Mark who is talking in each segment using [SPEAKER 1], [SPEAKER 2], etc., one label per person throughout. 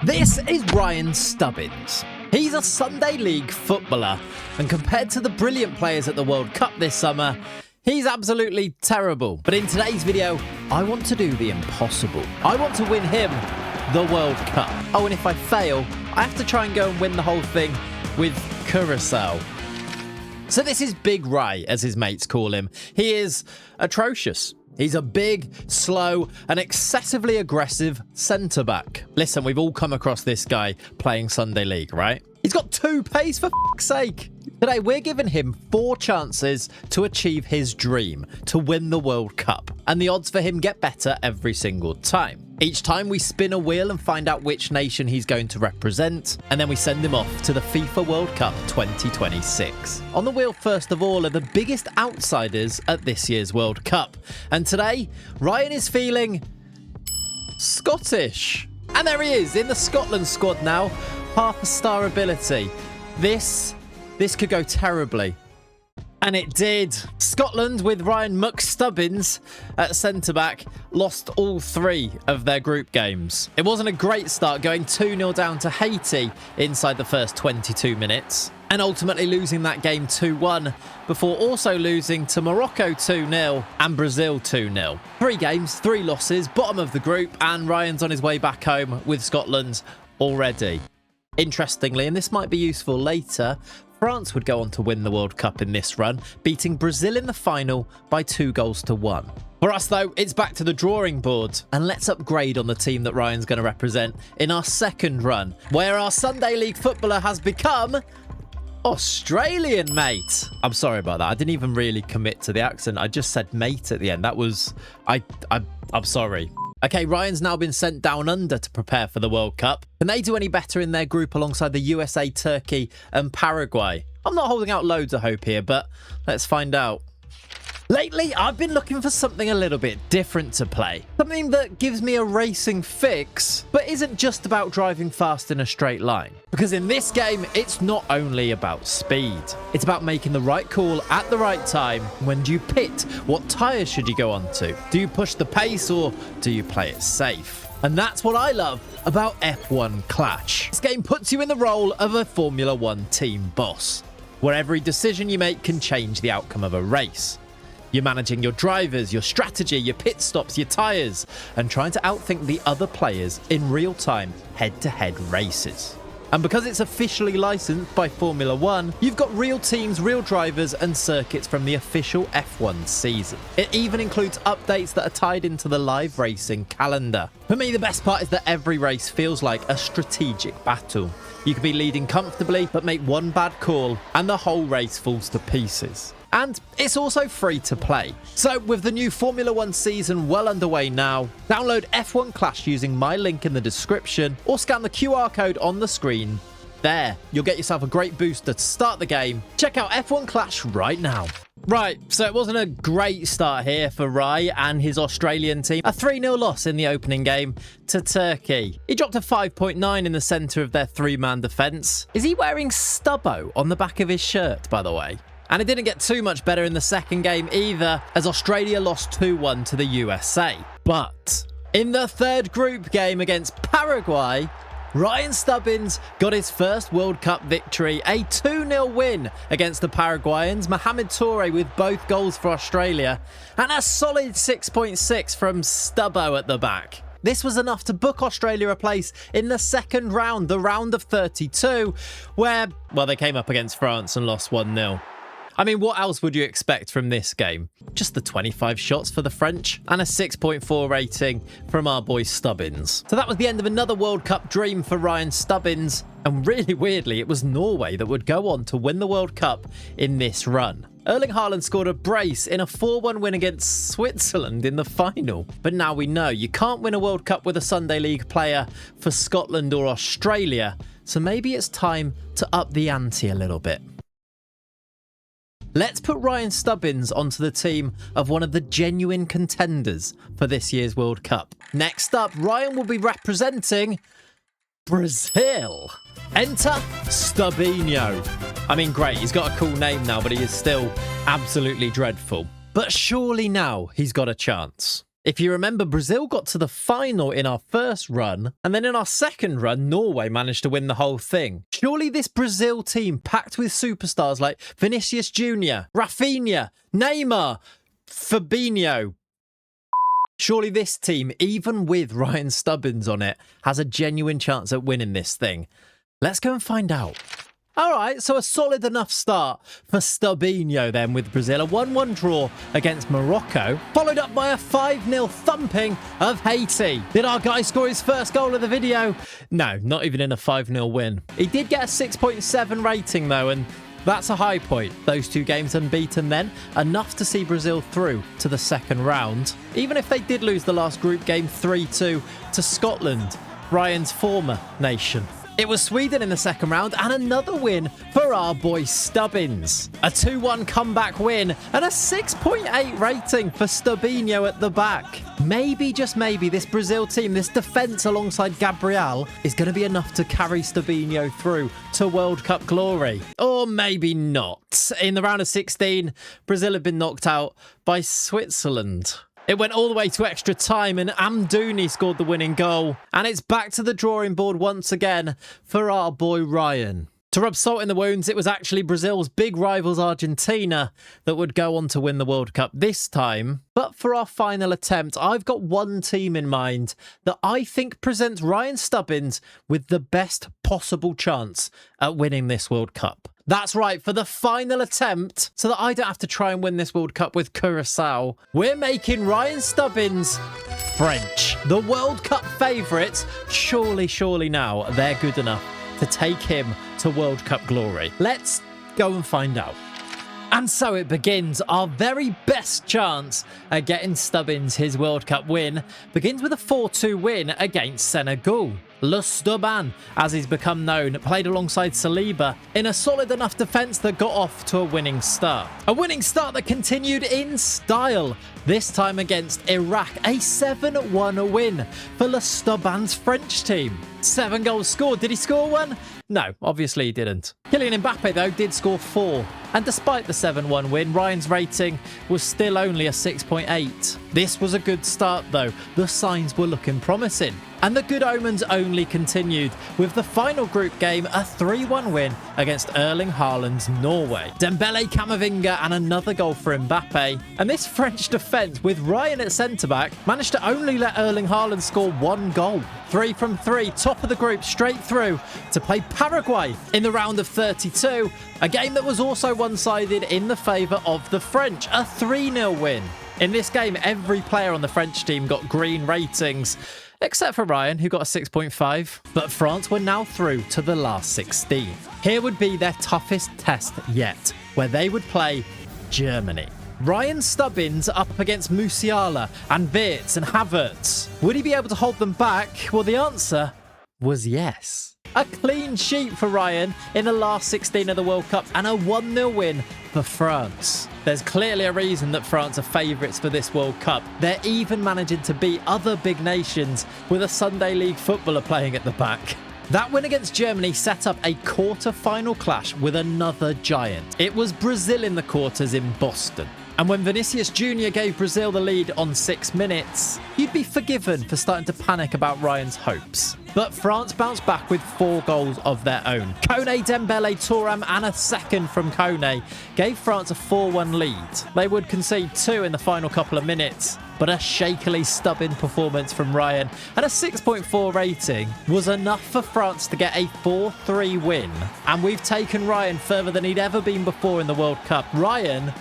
[SPEAKER 1] This is Ryan Stubbins. He's a Sunday League footballer, and compared to the brilliant players at the World Cup this summer, he's absolutely terrible. But in today's video, I want to do the impossible. I want to win him the World Cup. Oh, and if I fail, I have to try and go and win the whole thing with Curacao. So this is Big Ray, as his mates call him. He is atrocious. He's a big, slow, and excessively aggressive centre-back. Listen, we've all come across this guy playing Sunday League, right? He's got 2 pace, for f***'s sake. Today, we're giving him 4 chances to achieve his dream, to win the World Cup. And the odds for him get better every single time. Each time we spin a wheel and find out which nation he's going to represent, and then we send him off to the FIFA World Cup 2026. On the wheel, first of all, are the biggest outsiders at this year's World Cup. And today, Ryan is feeling Scottish. And there he is, in the Scotland squad now, half a star ability. This could go terribly. And it did. Scotland, with Ryan Stubbins at centre-back, lost all 3 of their group games. It wasn't a great start, going 2-0 down to Haiti inside the first 22 minutes, and ultimately losing that game 2-1, before also losing to Morocco 2-0 and Brazil 2-0. 3 games, 3 losses, bottom of the group, and Ryan's on his way back home with Scotland already. Interestingly, and this might be useful later, France would go on to win the World Cup in this run, beating Brazil in the final by 2-1. For us, though, it's back to the drawing board, and let's upgrade on the team that Ryan's going to represent in our second run, where our Sunday League footballer has become Australian, mate. I'm sorry about that. I didn't even really commit to the accent. I just said mate at the end. That was... I'm sorry. Okay, Ryan's now been sent down under to prepare for the World Cup. Can they do any better in their group alongside the USA, Turkey and Paraguay? I'm not holding out loads of hope here, but let's find out. Lately, I've been looking for something a little bit different to play. Something that gives me a racing fix, but isn't just about driving fast in a straight line. Because in this game, it's not only about speed. It's about making the right call at the right time. When do you pit? What tyres should you go onto? Do you push the pace or do you play it safe? And that's what I love about F1 Clash. This game puts you in the role of a Formula 1 team boss, where every decision you make can change the outcome of a race. You're managing your drivers, your strategy, your pit stops, your tyres, and trying to outthink the other players in real-time head-to-head races. And because it's officially licensed by Formula 1, you've got real teams, real drivers, and circuits from the official F1 season. It even includes updates that are tied into the live racing calendar. For me, the best part is that every race feels like a strategic battle. You could be leading comfortably, but make one bad call, and the whole race falls to pieces. And it's also free to play. So with the new Formula 1 season well underway now, download F1 Clash using my link in the description or scan the QR code on the screen. There, you'll get yourself a great booster to start the game. Check out F1 Clash right now. Right, so it wasn't a great start here for Ryan and his Australian team. A 3-0 loss in the opening game to Turkey. He dropped a 5.9 in the centre of their 3-man defence. Is he wearing Stubbo on the back of his shirt, by the way? And it didn't get too much better in the second game either, as Australia lost 2-1 to the USA. But in the third group game against Paraguay, Ryan Stubbins got his first World Cup victory, a 2-0 win against the Paraguayans, Mohamed Toure with both goals for Australia, and a solid 6.6 from Stubbo at the back. This was enough to book Australia a place in the second round, the round of 32, where, well, they came up against France and lost 1-0. I mean, what else would you expect from this game? Just the 25 shots for the French and a 6.4 rating from our boy Stubbins. So that was the end of another World Cup dream for Ryan Stubbins. And really weirdly, it was Norway that would go on to win the World Cup in this run. Erling Haaland scored a brace in a 4-1 win against Switzerland in the final. But now we know you can't win a World Cup with a Sunday League player for Scotland or Australia. So maybe it's time to up the ante a little bit. Let's put Ryan Stubbins onto the team of one of the genuine contenders for this year's World Cup. Next up, Ryan will be representing Brazil. Enter Stubinho. I mean, great, he's got a cool name now, but he is still absolutely dreadful. But surely now he's got a chance. If you remember, Brazil got to the final in our first run, and then in our second run, Norway managed to win the whole thing. Surely this Brazil team, packed with superstars like Vinicius Jr., Rafinha, Neymar, Fabinho, surely this team, even with Ryan Stubbins on it, has a genuine chance at winning this thing. Let's go and find out. All right, so a solid enough start for Stubbinho then with Brazil. A 1-1 draw against Morocco, followed up by a 5-0 thumping of Haiti. Did our guy score his first goal of the video? No, not even in a 5-0 win. He did get a 6.7 rating though, and that's a high point. Those two games unbeaten then, enough to see Brazil through to the second round. Even if they did lose the last group game 3-2 to Scotland, Ryan's former nation. It was Sweden in the second round and another win for our boy Stubbins. A 2-1 comeback win and a 6.8 rating for Stubbinho at the back. Maybe, just maybe, this Brazil team, this defence alongside Gabriel is going to be enough to carry Stubbinho through to World Cup glory. Or maybe not. In the round of 16, Brazil had been knocked out by Switzerland. It went all the way to extra time and Amdouni scored the winning goal. And it's back to the drawing board once again for our boy Ryan. To rub salt in the wounds, it was actually Brazil's big rivals Argentina that would go on to win the World Cup this time. But for our final attempt, I've got one team in mind that I think presents Ryan Stubbins with the best possible chance at winning this World Cup. That's right, for the final attempt, so that I don't have to try and win this World Cup with Curacao, we're making Ryan Stubbins French. The World Cup favourites, surely now, they're good enough to take him to World Cup glory. Let's go and find out. And so it begins. Our very best chance at getting Stubbins his World Cup win begins with a 4-2 win against Senegal. Le Stubban, as he's become known, played alongside Saliba in a solid enough defence that got off to a winning start. A winning start that continued in style, this time against Iraq. A 7-1 win for Le Stubban's French team. 7 goals scored. Did he score one? No, obviously he didn't. Kylian Mbappe, though, did score 4. And despite the 7-1 win, Ryan's rating was still only a 6.8. This was a good start, though. The signs were looking promising. And the good omens only continued, with the final group game a 3-1 win against Erling Haaland's Norway. Dembele, Camavinga and another goal for Mbappe. And this French defence, with Ryan at centre-back, managed to only let Erling Haaland score 1 goal. 3 from 3, top of the group, straight through to play Paraguay in the round of 32. A game that was also one-sided in the favour of the French. A 3-0 win. In this game, every player on the French team got green ratings, except for Ryan, who got a 6.5. But France were now through to the last 16. Here would be their toughest test yet, where they would play Germany. Ryan Stubbins up against Musiala and Wirtz and Havertz. Would he be able to hold them back? Well, the answer was yes. A clean sheet for Ryan in the last 16 of the World Cup and a 1-0 win for France. There's clearly a reason that France are favourites for this World Cup. They're even managing to beat other big nations with a Sunday League footballer playing at the back. That win against Germany set up a quarter-final clash with another giant. It was Brazil in the quarters in Boston. And when Vinicius Jr. gave Brazil the lead on 6 minutes, you'd be forgiven for starting to panic about Ryan's hopes. But France bounced back with 4 goals of their own. Kone, Dembele, Thuram and a second from Kone gave France a 4-1 lead. They would concede 2 in the final couple of minutes, but a shakily Stubbin performance from Ryan and a 6.4 rating was enough for France to get a 4-3 win. And we've taken Ryan further than he'd ever been before in the World Cup. Ryan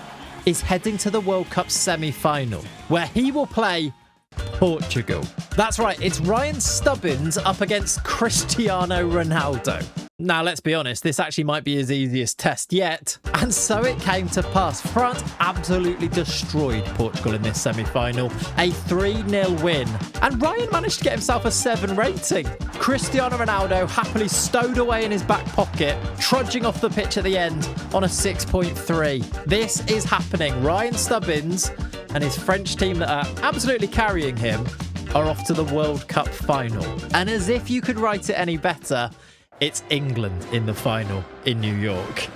[SPEAKER 1] is heading to the World Cup semi-final, where he will play Portugal. That's right, it's Ryan Stubbins up against Cristiano Ronaldo. Now, let's be honest, this actually might be his easiest test yet. And so it came to pass. France absolutely destroyed Portugal in this semi-final. A 3-0 win. And Ryan managed to get himself a 7 rating. Cristiano Ronaldo happily stowed away in his back pocket, trudging off the pitch at the end on a 6.3. This is happening. Ryan Stubbins and his French team that are absolutely carrying him are off to the World Cup final. And as if you could write it any better, it's England in the final in New York.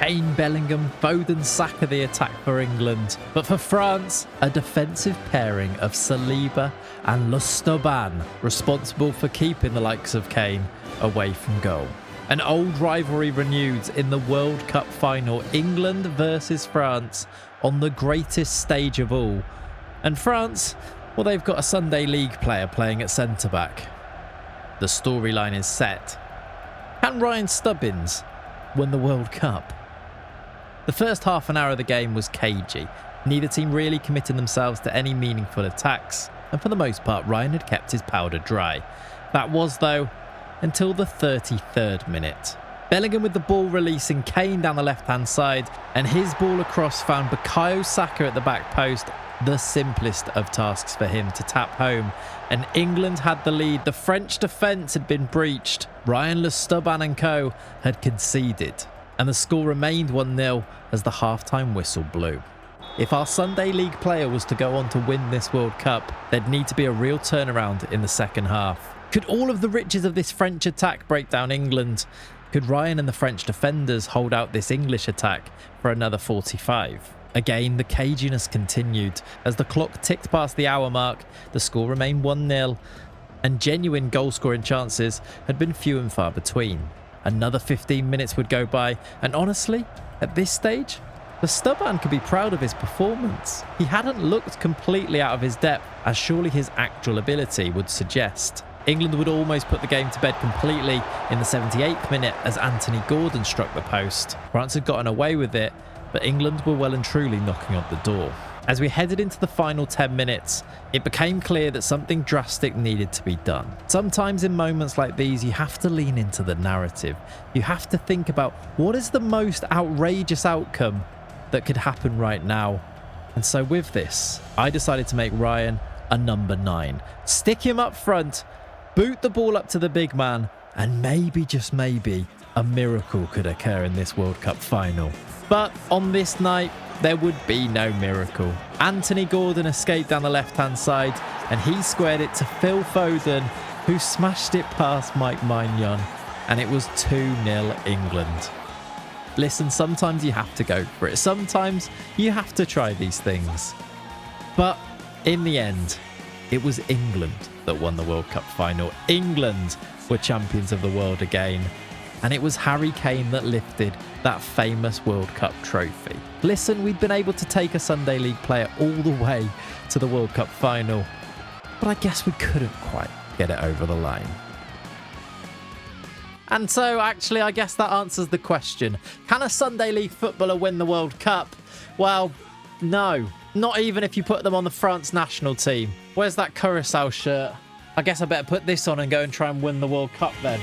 [SPEAKER 1] Kane, Bellingham, Foden, Saka the attack for England. But for France, a defensive pairing of Saliba and Le Stubbins, responsible for keeping the likes of Kane away from goal. An old rivalry renewed in the World Cup final, England versus France on the greatest stage of all. And France, well, they've got a Sunday League player playing at centre-back. The storyline is set. Can Ryan Stubbins win the World Cup? The first half an hour of the game was cagey, neither team really committing themselves to any meaningful attacks, and for the most part Ryan had kept his powder dry. That was, though, until the 33rd minute. Bellingham with the ball releasing Kane down the left-hand side, and his ball across found Bukayo Saka at the back post, the simplest of tasks for him to tap home, and England had the lead. The French defence had been breached. Ryan Le Stubbins and co had conceded, and the score remained 1-0 as the half-time whistle blew. If our Sunday League player was to go on to win this World Cup, there'd need to be a real turnaround in the second half. Could all of the riches of this French attack break down England? Could Ryan and the French defenders hold out this English attack for another 45? Again, the caginess continued. As the clock ticked past the hour mark, the score remained 1-0, and genuine goal-scoring chances had been few and far between. Another 15 minutes would go by, and honestly, at this stage, the Stubbins could be proud of his performance. He hadn't looked completely out of his depth, as surely his actual ability would suggest. England would almost put the game to bed completely in the 78th minute as Anthony Gordon struck the post. France had gotten away with it, but England were well and truly knocking on the door. As we headed into the final 10 minutes, it became clear that something drastic needed to be done. Sometimes in moments like these, you have to lean into the narrative. You have to think about what is the most outrageous outcome that could happen right now. And so with this, I decided to make Ryan a number 9. Stick him up front, boot the ball up to the big man, and maybe, just maybe, a miracle could occur in this World Cup final. But on this night, there would be no miracle. Anthony Gordon escaped down the left-hand side, and he squared it to Phil Foden, who smashed it past Mike Maignan, and it was 2-0 England. Listen, sometimes you have to go for it. Sometimes you have to try these things. But in the end, it was England that won the World Cup final. England were champions of the world again. And it was Harry Kane that lifted that famous World Cup trophy. Listen, we'd been able to take a Sunday League player all the way to the World Cup final, but I guess we couldn't quite get it over the line. And so, actually, I guess that answers the question. Can a Sunday League footballer win the World Cup? Well, no. Not even if you put them on the France national team. Where's that Curacao shirt? I guess I better put this on and go and try and win the World Cup then.